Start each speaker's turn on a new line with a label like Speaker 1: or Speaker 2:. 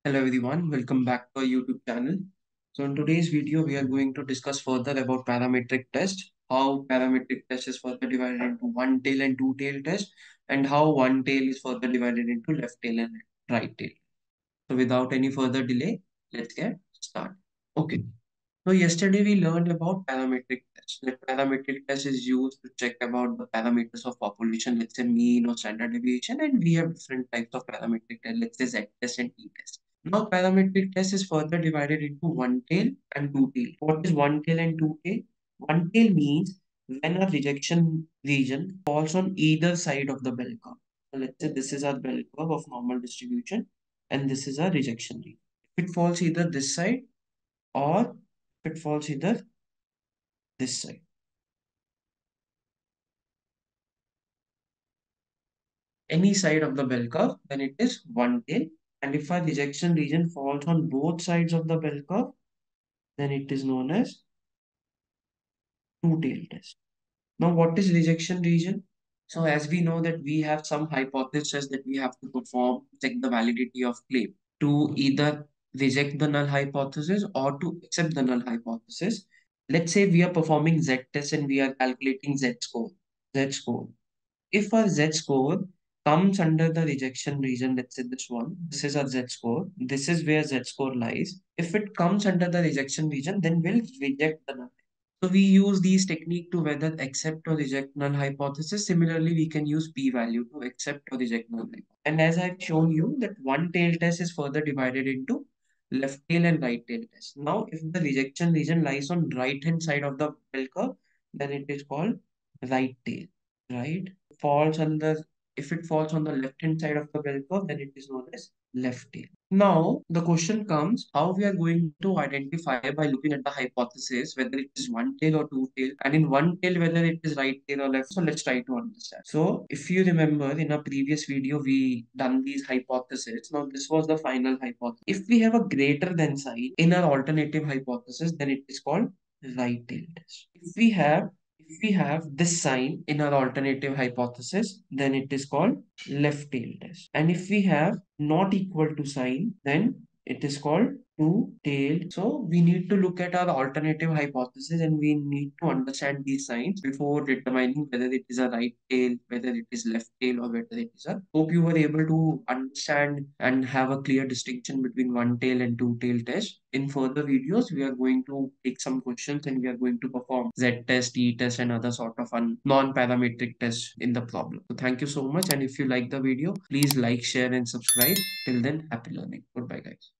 Speaker 1: Hello everyone, welcome back to our YouTube channel. So in today's video, we are going to discuss further about parametric test, how parametric test is further divided into one tail and two tail test, and how one tail is further divided into left tail and right tail. So without any further delay, let's get started. Okay, so yesterday we learned about parametric test. The parametric test is used to check about the parameters of population, let's say mean or standard deviation, and we have different types of parametric test, let's say Z test and T test. Now parametric test is further divided into one tail and two tail. What is one tail and two tail? One tail means when a rejection region falls on either side of the bell curve. So let's say this is our bell curve of normal distribution and this is our rejection region. If it falls either this side or if it falls either this side. Any side of the bell curve, then it is one tail. And if our rejection region falls on both sides of the bell curve, then it is known as two tail test. Now, what is rejection region? So as we know that we have some hypothesis that we have to perform, check the validity of claim to either reject the null hypothesis or to accept the null hypothesis. Let's say we are performing Z test and we are calculating Z score. Z score. If our Z score comes under the rejection region, let's say this one, this is our Z score, this is where Z score lies. If it comes under the rejection region, then we'll reject the null. So we use these technique to whether accept or reject null hypothesis. Similarly, we can use p-value to accept or reject null hypothesis. And as I've shown you that one tail test is further divided into left tail and right tail test. Now, if the rejection region lies on right hand side of the bell curve, then it is called right tail, right? Falls under If it falls on the left hand side of the bell curve, then it is known as left tail. Now, the question comes how we are going to identify by looking at the hypothesis whether it is one tail or two tail, and in one tail whether it is right tail or left. So let's try to understand. So if you remember in our previous video, we done these hypotheses. Now this was the final hypothesis. If we have a greater than sign in our alternative hypothesis, then it is called right tail test. If we have this sign in our alternative hypothesis, then it is called left tail test. And if we have not equal to sign, then it is called two tail. So we need to look at our alternative hypothesis and we need to understand these signs before determining whether it is a right tail, whether it is left tail, or whether it is a. Hope you were able to understand and have a clear distinction between one tail and two tail test. In further videos, we are going to take some questions and we are going to perform Z test, T test, and other sort of non-parametric tests in the problem. So thank you so much. And if you like the video, please like, share, and subscribe. Till then, happy learning. Goodbye, guys.